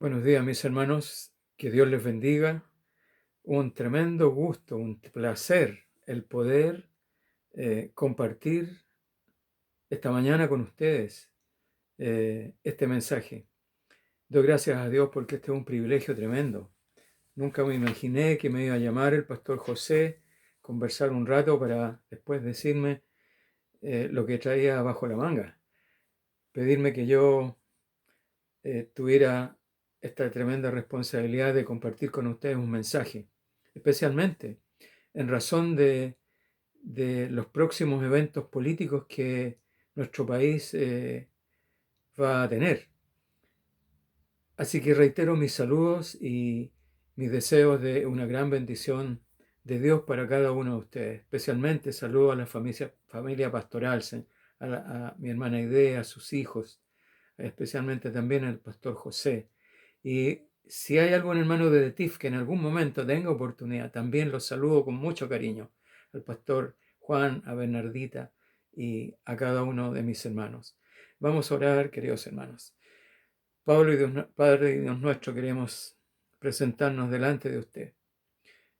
Buenos días, mis hermanos. Que Dios les bendiga. Un tremendo gusto, un placer el poder compartir esta mañana con ustedes este mensaje. Doy gracias a Dios porque este es un privilegio tremendo. Nunca me imaginé que me iba a llamar el pastor José, conversar un rato para después decirme lo que traía bajo la manga. Pedirme que yo tuviera esta tremenda responsabilidad de compartir con ustedes un mensaje, especialmente en razón de los próximos eventos políticos que nuestro país va a tener. Así que reitero mis saludos y mis deseos de una gran bendición de Dios para cada uno de ustedes. Especialmente saludo a la familia pastoral, a mi hermana Idea, a sus hijos, especialmente también al pastor José. Y si hay algún hermano de TIF que en algún momento tenga oportunidad, también los saludo con mucho cariño, al pastor Juan, a Bernardita y a cada uno de mis hermanos. Vamos a orar, queridos hermanos. Padre y Dios nuestro, queremos presentarnos delante de usted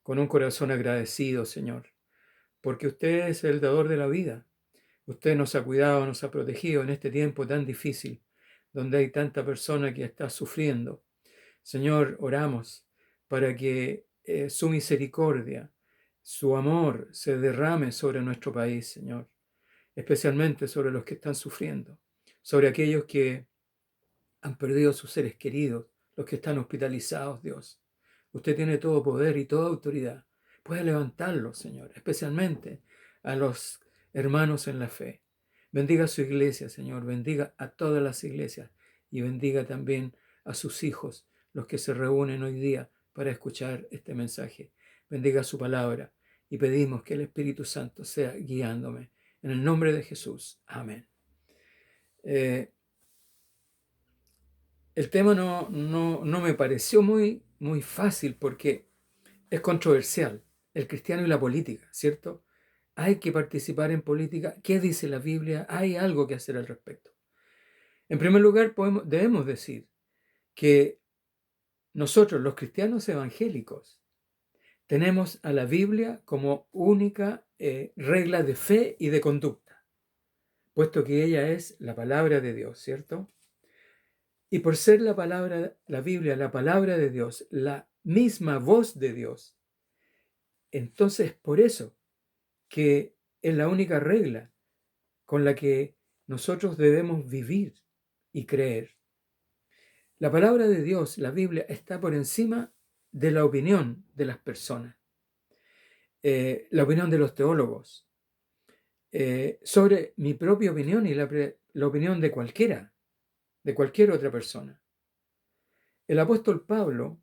con un corazón agradecido, Señor, porque usted es el dador de la vida. Usted nos ha cuidado, nos ha protegido en este tiempo tan difícil, donde hay tanta persona que está sufriendo. Señor, oramos para que su misericordia, su amor se derrame sobre nuestro país, Señor, especialmente sobre los que están sufriendo, sobre aquellos que han perdido sus seres queridos, los que están hospitalizados, Dios. Usted tiene todo poder y toda autoridad. Puede levantarlos, Señor, especialmente a los hermanos en la fe. Bendiga a su iglesia, Señor, bendiga a todas las iglesias y bendiga también a sus hijos, los que se reúnen hoy día para escuchar este mensaje. Bendiga su palabra y pedimos que el Espíritu Santo sea guiándome. En el nombre de Jesús. Amén. El tema no me pareció muy fácil porque es controversial. El cristiano y la política, ¿cierto? Hay que participar en política. ¿Qué dice la Biblia? Hay algo que hacer al respecto. En primer lugar, debemos decir que nosotros, los cristianos evangélicos, tenemos a la Biblia como única regla de fe y de conducta, puesto que ella es la palabra de Dios, ¿cierto? Y por ser la Biblia, la palabra de Dios, la misma voz de Dios, entonces por eso que es la única regla con la que nosotros debemos vivir y creer. La palabra de Dios, la Biblia, está por encima de la opinión de las personas, la opinión de los teólogos, sobre mi propia opinión y la opinión de cualquier otra persona. El apóstol Pablo,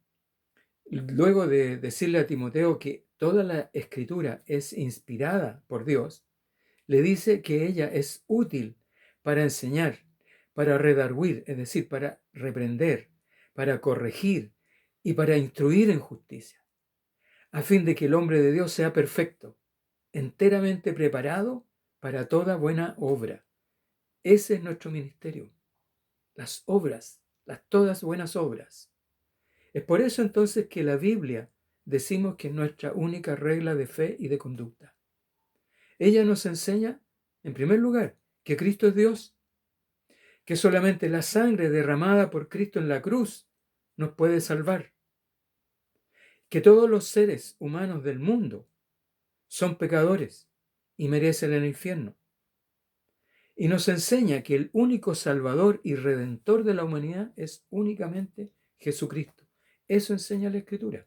luego de decirle a Timoteo que toda la escritura es inspirada por Dios, le dice que ella es útil para enseñar, para redarguir, es decir, para reprender, para corregir y para instruir en justicia, a fin de que el hombre de Dios sea perfecto, enteramente preparado para toda buena obra. Ese es nuestro ministerio, las obras, las todas buenas obras. Es por eso entonces que la Biblia decimos que es nuestra única regla de fe y de conducta. Ella nos enseña, en primer lugar, que Cristo es Dios, que solamente la sangre derramada por Cristo en la cruz nos puede salvar, que todos los seres humanos del mundo son pecadores y merecen el infierno. Y nos enseña que el único Salvador y Redentor de la humanidad es únicamente Jesucristo. Eso enseña la Escritura.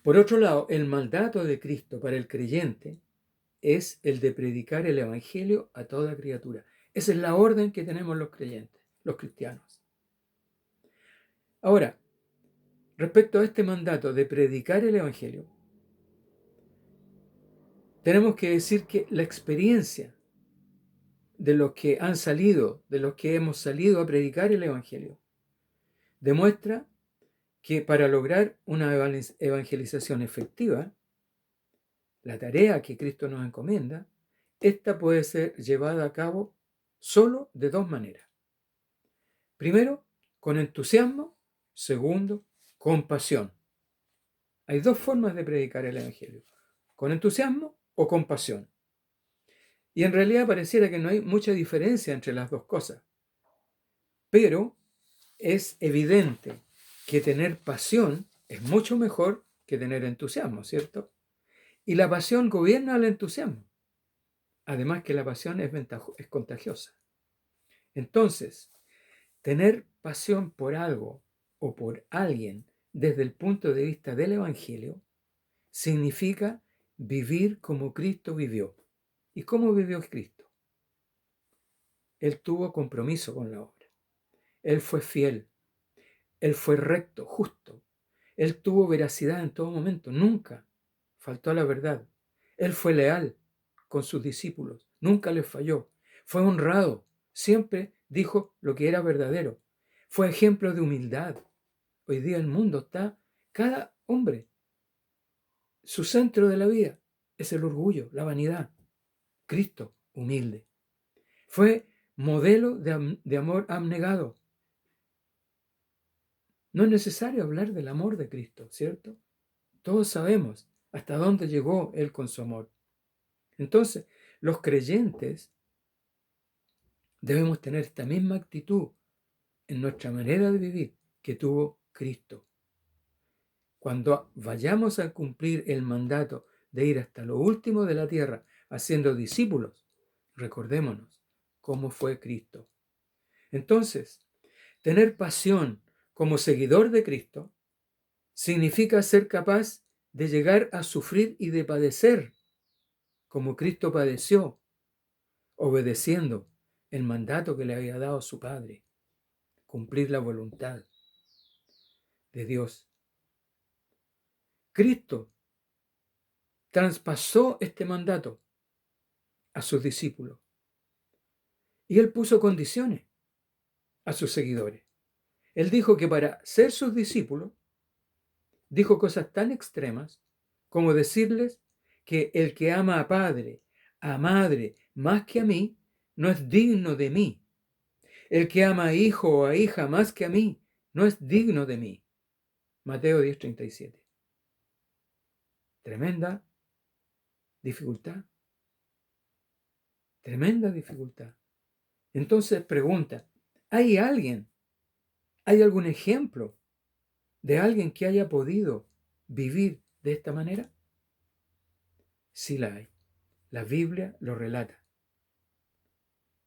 Por otro lado, el mandato de Cristo para el creyente es el de predicar el Evangelio a toda criatura. Esa es la orden que tenemos los creyentes, los cristianos. Ahora, respecto a este mandato de predicar el Evangelio, tenemos que decir que la experiencia de los que han salido, de los que hemos salido a predicar el Evangelio, demuestra que para lograr una evangelización efectiva, la tarea que Cristo nos encomienda, esta puede ser llevada a cabo solo de dos maneras. Primero, con entusiasmo. Segundo, con pasión. Hay dos formas de predicar el Evangelio, con entusiasmo o con pasión. Y en realidad pareciera que no hay mucha diferencia entre las dos cosas, pero es evidente que tener pasión es mucho mejor que tener entusiasmo, ¿cierto? Y la pasión gobierna al entusiasmo. Además que la pasión es contagiosa. Entonces, tener pasión por algo o por alguien desde el punto de vista del Evangelio significa vivir como Cristo vivió. ¿Y cómo vivió Cristo? Él tuvo compromiso con la obra. Él fue fiel. Él fue recto, justo. Él tuvo veracidad en todo momento. Nunca faltó a la verdad. Él fue leal con sus discípulos. Nunca les falló. Fue honrado. Siempre dijo lo que era verdadero. Fue ejemplo de humildad. Hoy día el mundo está, cada hombre, su centro de la vida es el orgullo, la vanidad. Cristo, humilde. Fue modelo de amor abnegado. No es necesario hablar del amor de Cristo, ¿cierto? Todos sabemos hasta dónde llegó Él con su amor. Entonces, los creyentes debemos tener esta misma actitud en nuestra manera de vivir que tuvo Cristo. Cuando vayamos a cumplir el mandato de ir hasta lo último de la tierra haciendo discípulos, recordémonos cómo fue Cristo. Entonces, tener pasión como seguidor de Cristo significa ser capaz de llegar a sufrir y de padecer como Cristo padeció, obedeciendo el mandato que le había dado su Padre, cumplir la voluntad de Dios. Cristo traspasó este mandato a sus discípulos y Él puso condiciones a sus seguidores. Él dijo que para ser sus discípulos, dijo cosas tan extremas como decirles que el que ama a padre, a madre, más que a mí, no es digno de mí. El que ama a hijo o a hija más que a mí, no es digno de mí. Mateo 10:37. Tremenda dificultad. Tremenda dificultad. Entonces pregunta, ¿hay algún ejemplo de alguien que haya podido vivir de esta manera? Sí la hay. La Biblia lo relata.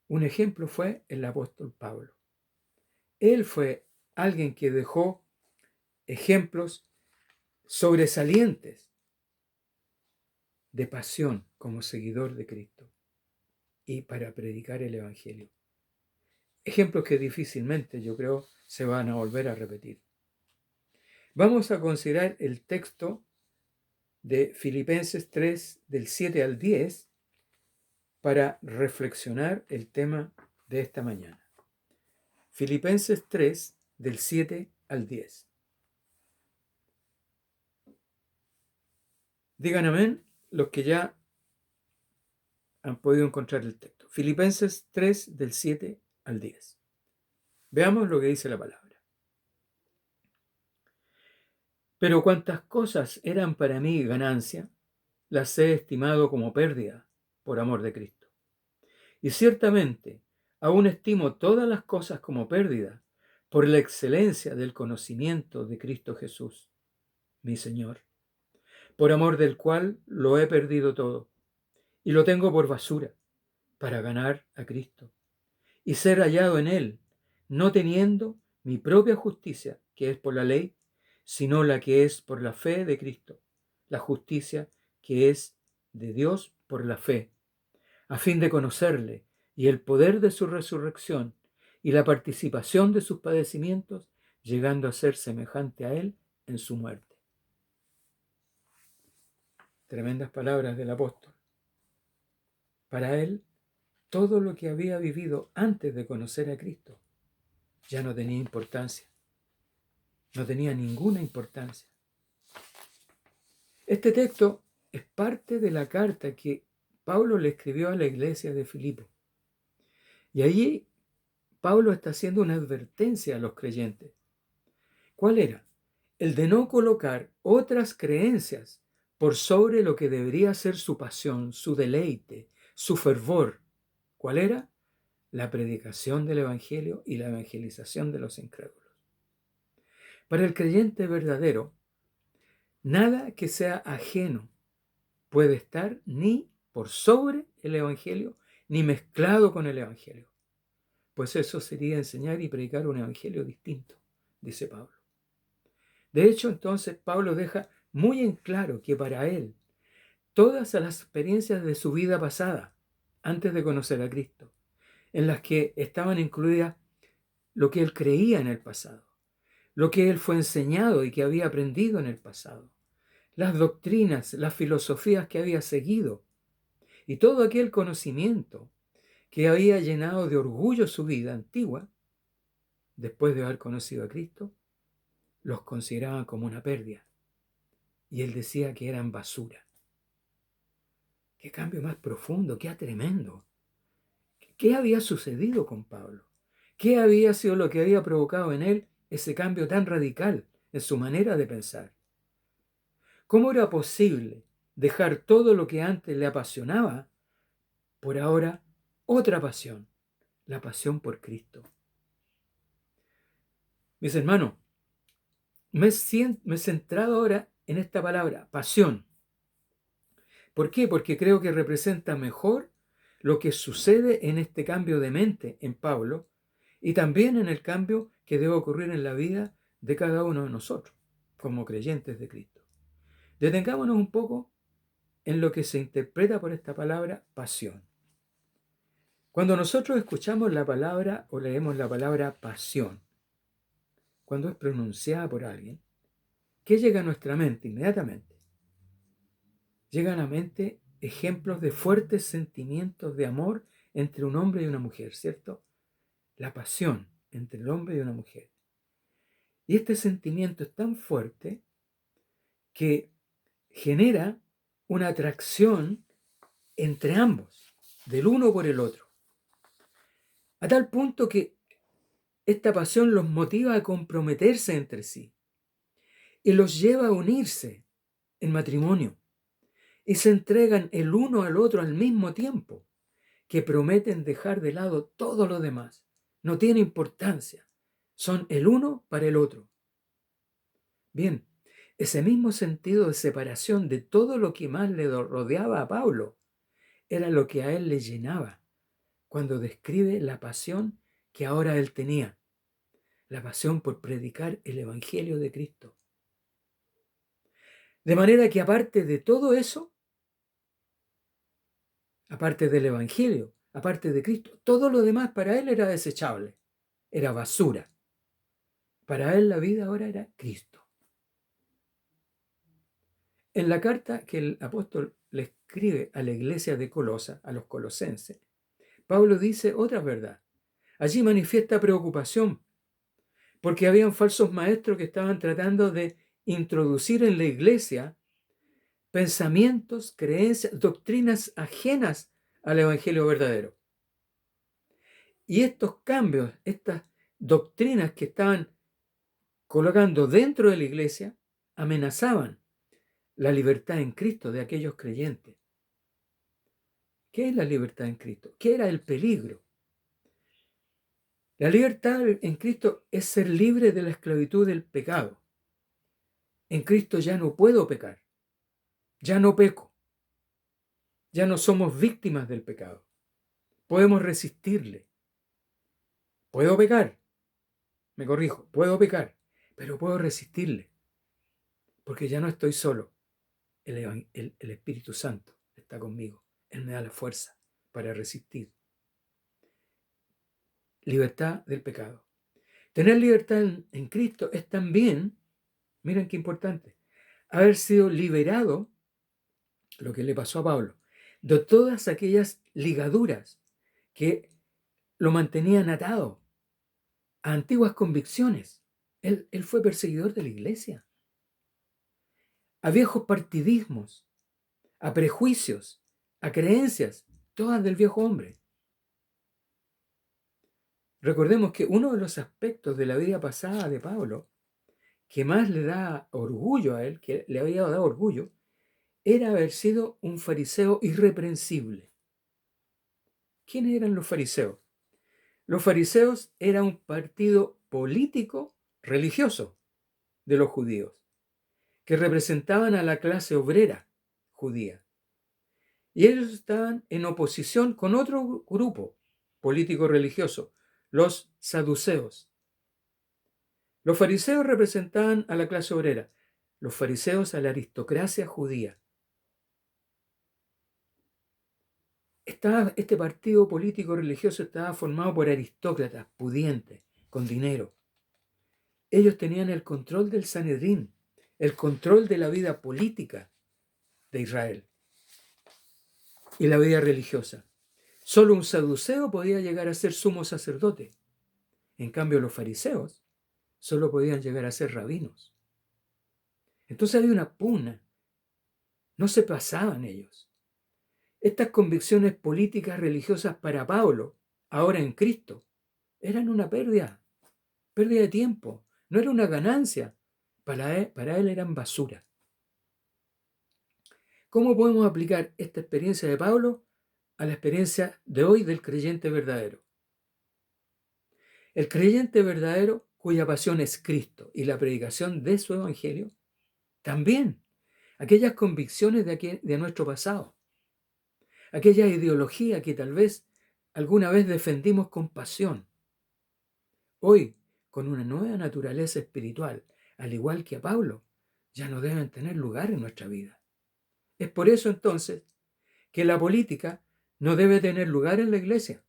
Un ejemplo fue el apóstol Pablo. Él fue alguien que dejó ejemplos sobresalientes de pasión como seguidor de Cristo y para predicar el Evangelio. Ejemplos que difícilmente, yo creo, se van a volver a repetir. Vamos a considerar el texto de Filipenses 3, del 7 al 10, para reflexionar el tema de esta mañana. Filipenses 3, del 7 al 10. Digan amén los que ya han podido encontrar el texto. Filipenses 3, del 7 al 10. Veamos lo que dice la palabra. Pero cuantas cosas eran para mí ganancia, las he estimado como pérdida por amor de Cristo. Y ciertamente, aún estimo todas las cosas como pérdida por la excelencia del conocimiento de Cristo Jesús, mi Señor, por amor del cual lo he perdido todo y lo tengo por basura para ganar a Cristo y ser hallado en Él, no teniendo mi propia justicia, que es por la ley, sino la que es por la fe de Cristo, la justicia que es de Dios por la fe, a fin de conocerle y el poder de su resurrección y la participación de sus padecimientos, llegando a ser semejante a Él en su muerte. Tremendas palabras del apóstol. Para él, todo lo que había vivido antes de conocer a Cristo ya no tenía importancia. No tenía ninguna importancia. Este texto es parte de la carta que Pablo le escribió a la iglesia de Filipo. Y allí Pablo está haciendo una advertencia a los creyentes. ¿Cuál era? El de no colocar otras creencias por sobre lo que debería ser su pasión, su deleite, su fervor. ¿Cuál era? La predicación del Evangelio y la evangelización de los incrédulos. Para el creyente verdadero, nada que sea ajeno puede estar ni por sobre el Evangelio, ni mezclado con el Evangelio. Pues eso sería enseñar y predicar un Evangelio distinto, dice Pablo. De hecho, entonces, Pablo deja muy en claro que para él, todas las experiencias de su vida pasada, antes de conocer a Cristo, en las que estaban incluidas lo que él creía en el pasado, lo que él fue enseñado y que había aprendido en el pasado, las doctrinas, las filosofías que había seguido y todo aquel conocimiento que había llenado de orgullo su vida antigua, después de haber conocido a Cristo, los consideraban como una pérdida. Y él decía que eran basura. Qué cambio más profundo, qué tremendo. ¿Qué había sucedido con Pablo? ¿Qué había sido lo que había provocado en él ese cambio tan radical en su manera de pensar? ¿Cómo era posible dejar todo lo que antes le apasionaba por ahora otra pasión, la pasión por Cristo? Mis hermanos, me he centrado ahora en esta palabra, pasión. ¿Por qué? Porque creo que representa mejor lo que sucede en este cambio de mente en Pablo y también en el cambio que debe ocurrir en la vida de cada uno de nosotros como creyentes de Cristo. Detengámonos un poco en lo que se interpreta por esta palabra pasión. Cuando nosotros escuchamos la palabra o leemos la palabra pasión, cuando es pronunciada por alguien, ¿qué llega a nuestra mente inmediatamente? Llegan a la mente ejemplos de fuertes sentimientos de amor entre un hombre y una mujer, ¿cierto? La pasión entre el hombre y una mujer. Y este sentimiento es tan fuerte que genera una atracción entre ambos, del uno por el otro. A tal punto que esta pasión los motiva a comprometerse entre sí y los lleva a unirse en matrimonio y se entregan el uno al otro al mismo tiempo, que prometen dejar de lado todo lo demás. No tiene importancia. Son el uno para el otro. Bien, ese mismo sentido de separación de todo lo que más le rodeaba a Pablo era lo que a él le llenaba cuando describe la pasión que ahora él tenía, la pasión por predicar el Evangelio de Cristo. De manera que aparte de todo eso, aparte del Evangelio, aparte de Cristo, todo lo demás para él era desechable, era basura. Para él la vida ahora era Cristo. En la carta que el apóstol le escribe a la iglesia de Colosa, a los colosenses, Pablo dice otra verdad. Allí manifiesta preocupación porque habían falsos maestros que estaban tratando de introducir en la iglesia pensamientos, creencias, doctrinas ajenas al evangelio verdadero. Y estos cambios, estas doctrinas que estaban colocando dentro de la iglesia, amenazaban la libertad en Cristo de aquellos creyentes. ¿Qué es la libertad en Cristo? ¿Qué era el peligro? La libertad en Cristo es ser libre de la esclavitud del pecado. En Cristo ya no puedo pecar, ya no peco, ya no somos víctimas del pecado. Podemos resistirle. Puedo pecar, me corrijo, puedo pecar, pero puedo resistirle, porque ya no estoy solo. El Espíritu Santo está conmigo. Él me da la fuerza para resistir. Libertad del pecado. Tener libertad en Cristo es también, miren qué importante, haber sido liberado, lo que le pasó a Pablo, de todas aquellas ligaduras que lo mantenían atado a antiguas convicciones. Él fue perseguidor de la iglesia, a viejos partidismos, a prejuicios, a creencias, todas del viejo hombre. Recordemos que uno de los aspectos de la vida pasada de Pablo que más le da orgullo a él, que le había dado orgullo, era haber sido un fariseo irreprensible. ¿Quiénes eran los fariseos? Los fariseos eran un partido político religioso de los judíos, que representaban a la clase obrera judía. Y ellos estaban en oposición con otro grupo político religioso, los saduceos. Los fariseos representaban a la clase obrera, los fariseos a la aristocracia judía. Este partido político religioso estaba formado por aristócratas pudientes, con dinero. Ellos tenían el control del Sanedrín, el control de la vida política de Israel y la vida religiosa. Solo un saduceo podía llegar a ser sumo sacerdote. En cambio, los fariseos solo podían llegar a ser rabinos. Entonces había una pugna. No se pasaban ellos. Estas convicciones políticas religiosas para Pablo, ahora en Cristo, eran una pérdida de tiempo, no era una ganancia. Para él eran basura. ¿Cómo podemos aplicar esta experiencia de Pablo a la experiencia de hoy del creyente verdadero? El creyente verdadero, cuya pasión es Cristo y la predicación de su evangelio, también aquellas convicciones de nuestro pasado, aquella ideología que tal vez alguna vez defendimos con pasión, hoy, con una nueva naturaleza espiritual, al igual que a Pablo, ya no deben tener lugar en nuestra vida. Es por eso entonces que la política no debe tener lugar en la iglesia,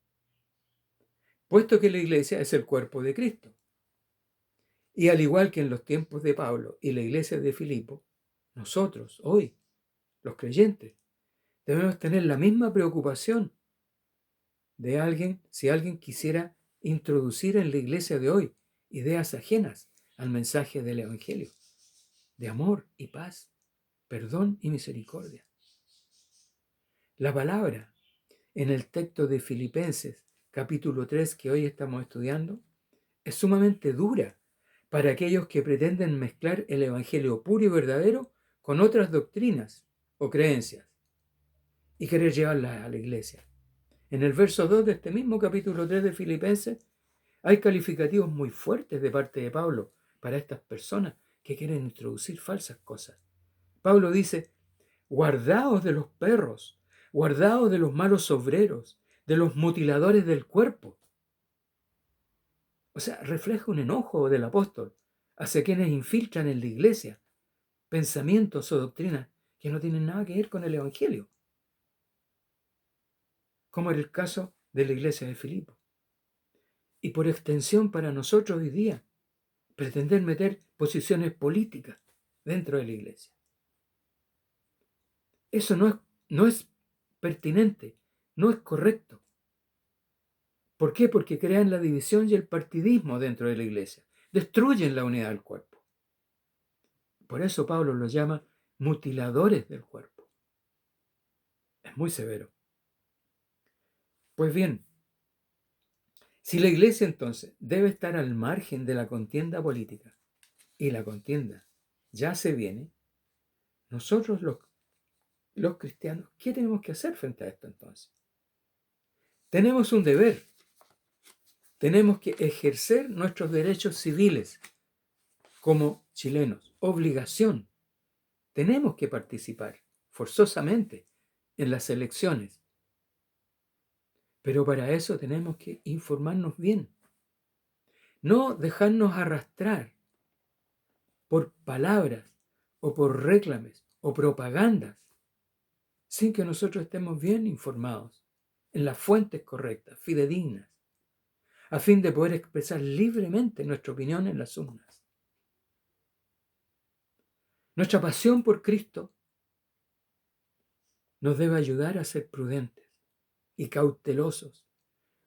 puesto que la iglesia es el cuerpo de Cristo. Y al igual que en los tiempos de Pablo y la iglesia de Filipo, nosotros hoy, los creyentes, debemos tener la misma preocupación de alguien, si alguien quisiera introducir en la iglesia de hoy ideas ajenas al mensaje del Evangelio, de amor y paz, perdón y misericordia. La palabra en el texto de Filipenses, capítulo 3, que hoy estamos estudiando, es sumamente dura para aquellos que pretenden mezclar el Evangelio puro y verdadero con otras doctrinas o creencias y querer llevarlas a la iglesia. En el verso 2 de este mismo capítulo 3 de Filipenses hay calificativos muy fuertes de parte de Pablo para estas personas que quieren introducir falsas cosas. Pablo dice: guardaos de los perros, guardaos de los malos obreros, de los mutiladores del cuerpo. O sea, refleja un enojo del apóstol hacia quienes infiltran en la iglesia pensamientos o doctrinas que no tienen nada que ver con el Evangelio, como era el caso de la iglesia de Filipo. Y por extensión para nosotros hoy día, pretender meter posiciones políticas dentro de la iglesia. Eso no es pertinente, no es correcto. ¿Por qué? Porque crean la división y el partidismo dentro de la iglesia. Destruyen la unidad del cuerpo. Por eso Pablo los llama mutiladores del cuerpo. Es muy severo. Pues bien, si la iglesia entonces debe estar al margen de la contienda política, y la contienda ya se viene, nosotros los cristianos, ¿qué tenemos que hacer frente a esto entonces? Tenemos un deber. Tenemos que ejercer nuestros derechos civiles como chilenos. Obligación. Tenemos que participar forzosamente en las elecciones. Pero para eso tenemos que informarnos bien. No dejarnos arrastrar por palabras o por réclames o propagandas sin que nosotros estemos bien informados en las fuentes correctas, fidedignas, a fin de poder expresar libremente nuestra opinión en las urnas. Nuestra pasión por Cristo nos debe ayudar a ser prudentes y cautelosos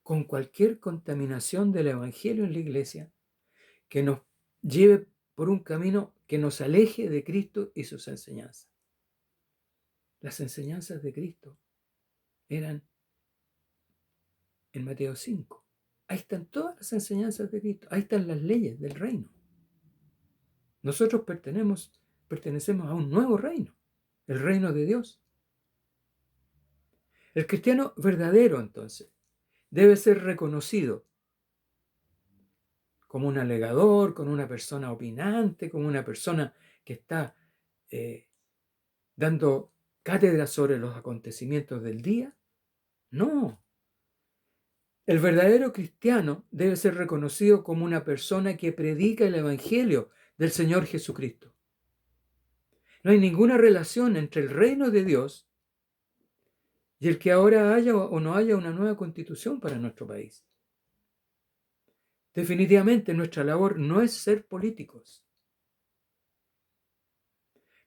con cualquier contaminación del Evangelio en la iglesia que nos lleve por un camino que nos aleje de Cristo y sus enseñanzas. Las enseñanzas de Cristo eran en Mateo 5. Ahí están todas las enseñanzas de Cristo. Ahí están las leyes del reino. Nosotros pertenecemos a un nuevo reino, el reino de Dios. El cristiano verdadero, entonces, debe ser reconocido como un alegador, como una persona opinante, como una persona que está dando cátedra sobre los acontecimientos del día. No. El verdadero cristiano debe ser reconocido como una persona que predica el Evangelio del Señor Jesucristo. No hay ninguna relación entre el reino de Dios y el que ahora haya o no haya una nueva constitución para nuestro país. Definitivamente nuestra labor no es ser políticos.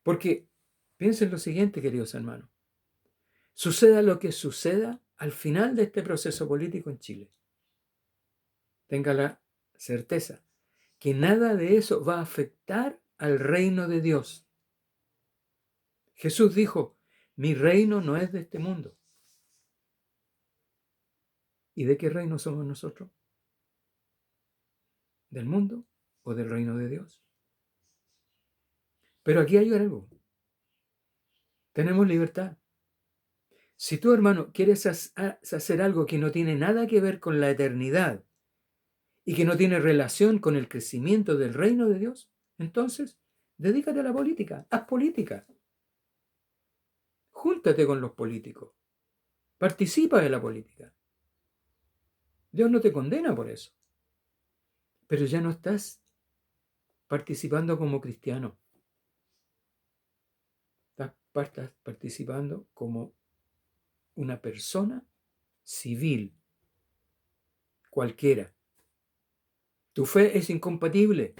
Porque piensen lo siguiente, queridos hermanos. Suceda lo que suceda al final de este proceso político en Chile, tenga la certeza que nada de eso va a afectar al reino de Dios. Jesús dijo, mi reino no es de este mundo. ¿Y de qué reino somos nosotros? ¿Del mundo o del reino de Dios? Pero aquí hay algo. Tenemos libertad. Si tú, hermano, quieres hacer algo que no tiene nada que ver con la eternidad y que no tiene relación con el crecimiento del reino de Dios, entonces dedícate a la política, haz política. Júntate con los políticos, participa de la política. Dios no te condena por eso, pero ya no estás participando como cristiano, estás participando como una persona civil, cualquiera. Tu fe es incompatible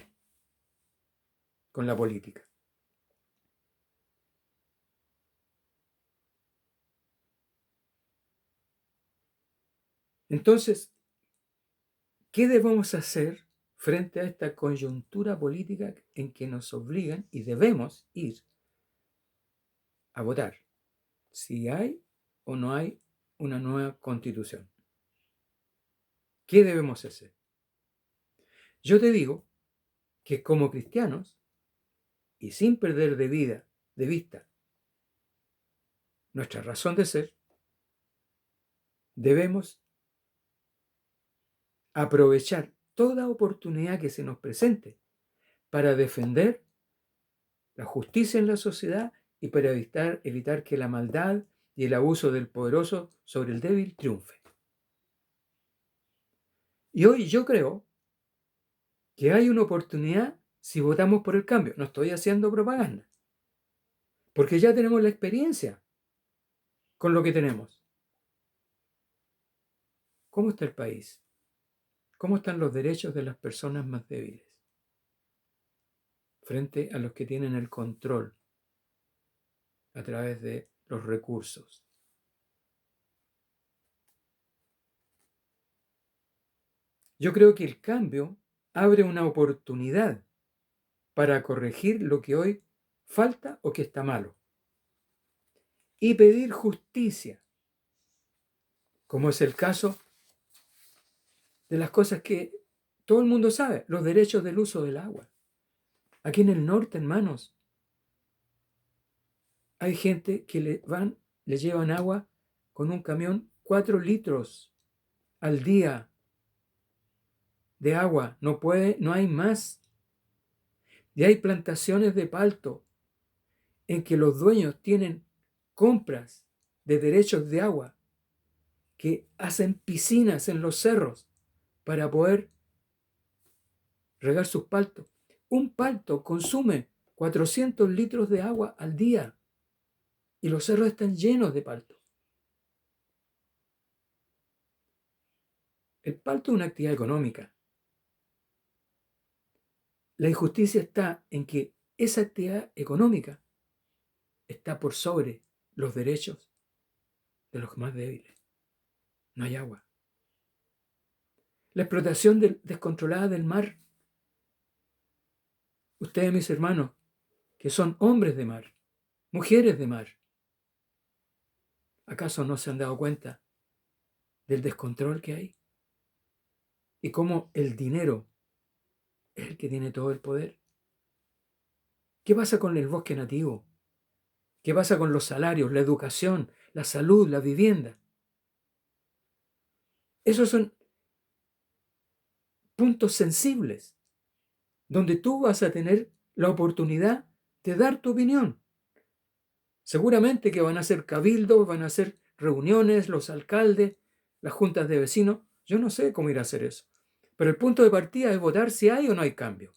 con la política. Entonces, ¿qué debemos hacer frente a esta coyuntura política en que nos obligan y debemos ir a votar si hay o no hay una nueva constitución? ¿Qué debemos hacer? Yo te digo que como cristianos, y sin perder de vista nuestra razón de ser, debemos aprovechar toda oportunidad que se nos presente para defender la justicia en la sociedad y para evitar que la maldad y el abuso del poderoso sobre el débil triunfe. Y hoy yo creo que hay una oportunidad si votamos por el cambio. No estoy haciendo propaganda, porque ya tenemos la experiencia con lo que tenemos. ¿Cómo está el país? ¿Cómo están los derechos de las personas más débiles frente a los que tienen el control a través de los recursos? Yo creo que el cambio abre una oportunidad para corregir lo que hoy falta o que está malo y pedir justicia, como es el caso de las cosas que todo el mundo sabe, los derechos del uso del agua. Aquí en el norte, hermanos, hay gente que le llevan agua con un camión 4 litros al día de agua, no hay más. Y hay plantaciones de palto en que los dueños tienen compras de derechos de agua, que hacen piscinas en los cerros para poder regar sus paltos. Un palto consume 400 litros de agua al día y los cerros están llenos de palto. El palto es una actividad económica. La injusticia está en que esa actividad económica está por sobre los derechos de los más débiles. No hay agua. La explotación descontrolada del mar. Ustedes, mis hermanos, que son hombres de mar, mujeres de mar, ¿acaso no se han dado cuenta del descontrol que hay? y cómo el dinero es el que tiene todo el poder. ¿Qué pasa con el bosque nativo? ¿Qué pasa con los salarios, la educación, la salud, la vivienda? Esos son puntos sensibles donde tú vas a tener la oportunidad de dar tu opinión. Seguramente que van a ser cabildos, van a ser reuniones, los alcaldes, las juntas de vecinos. Yo no sé cómo ir a hacer eso. Pero el punto de partida es votar si hay o no hay cambio.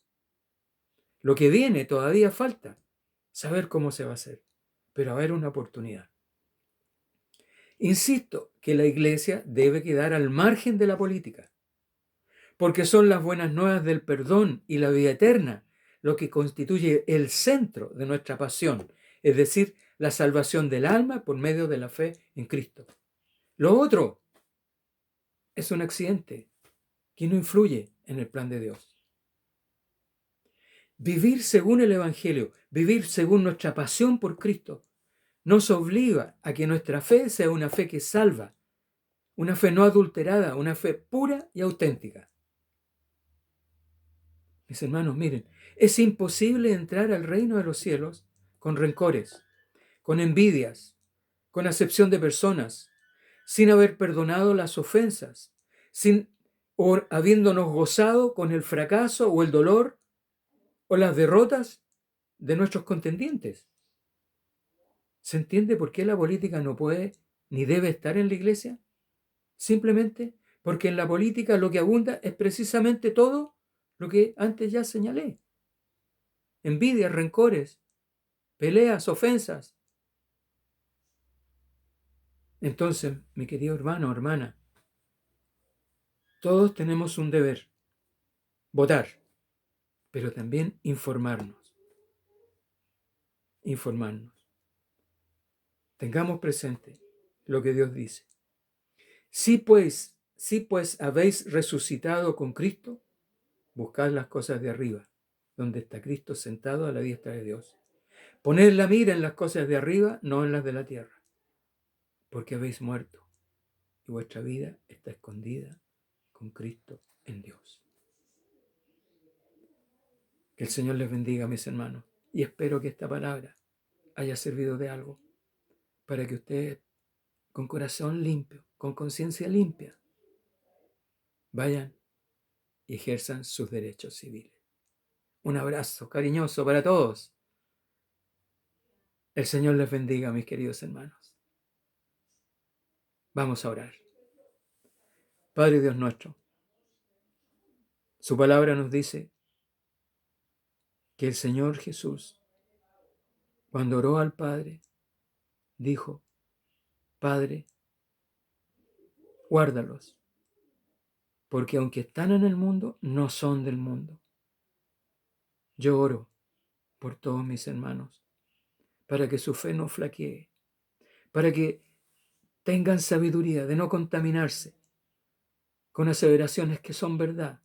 Lo que viene todavía falta saber cómo se va a hacer, pero haber una oportunidad. Insisto que la Iglesia debe quedar al margen de la política, porque son las buenas nuevas del perdón y la vida eterna lo que constituye el centro de nuestra pasión, es decir, la salvación del alma por medio de la fe en Cristo. Lo otro es un accidente que no influye en el plan de Dios. Vivir según el Evangelio, vivir según nuestra pasión por Cristo, nos obliga a que nuestra fe sea una fe que salva, una fe no adulterada, una fe pura y auténtica. Mis hermanos, miren, es imposible entrar al reino de los cielos con rencores, con envidias, con acepción de personas, sin haber perdonado las ofensas, o habiéndonos gozado con el fracaso o el dolor o las derrotas de nuestros contendientes. ¿Se entiende por qué la política no puede ni debe estar en la iglesia? Simplemente porque en la política lo que abunda es precisamente todo lo que antes ya señalé. Envidias, rencores, peleas, ofensas. Entonces, mi querido hermano o hermana, todos tenemos un deber, votar, pero también informarnos. Tengamos presente lo que Dios dice. Si pues habéis resucitado con Cristo, buscad las cosas de arriba, donde está Cristo sentado a la diestra de Dios. Poned la mira en las cosas de arriba, no en las de la tierra, porque habéis muerto y vuestra vida está escondida con Cristo en Dios. Que el Señor les bendiga, mis hermanos, y espero que esta palabra haya servido de algo para que ustedes, con corazón limpio, con conciencia limpia, vayan y ejerzan sus derechos civiles. Un abrazo cariñoso para todos. El Señor les bendiga, mis queridos hermanos. Vamos a orar. Padre Dios nuestro, su palabra nos dice que el Señor Jesús, cuando oró al Padre, dijo: Padre, guárdalos, porque aunque están en el mundo, no son del mundo. Yo oro por todos mis hermanos, para que su fe no flaquee, para que tengan sabiduría de no contaminarse con aseveraciones que son verdad,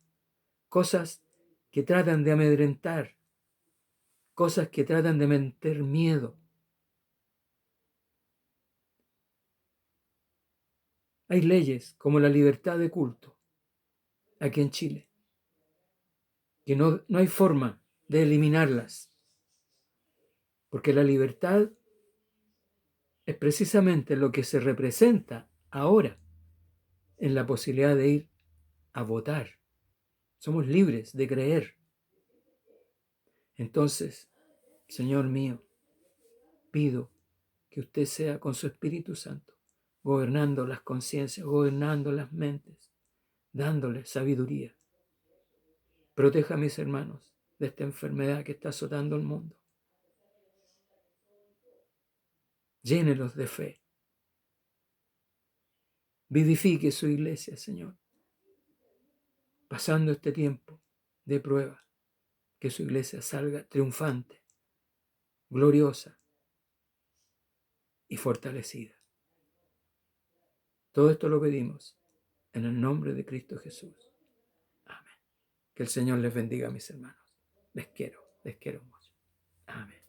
cosas que tratan de amedrentar, cosas que tratan de meter miedo. Hay leyes como la libertad de culto aquí en Chile, que no hay forma de eliminarlas, porque la libertad es precisamente lo que se representa ahora en la posibilidad de ir a votar. Somos libres de creer. Entonces, Señor mío, pido que usted sea con su Espíritu Santo, gobernando las conciencias, gobernando las mentes, dándoles sabiduría. Proteja a mis hermanos de esta enfermedad que está azotando el mundo. Llénelos de fe. Vivifique su iglesia, Señor. Pasando este tiempo de prueba, que su iglesia salga triunfante, gloriosa y fortalecida. Todo esto lo pedimos en el nombre de Cristo Jesús. Amén. Que el Señor les bendiga, mis hermanos. Les quiero mucho. Amén.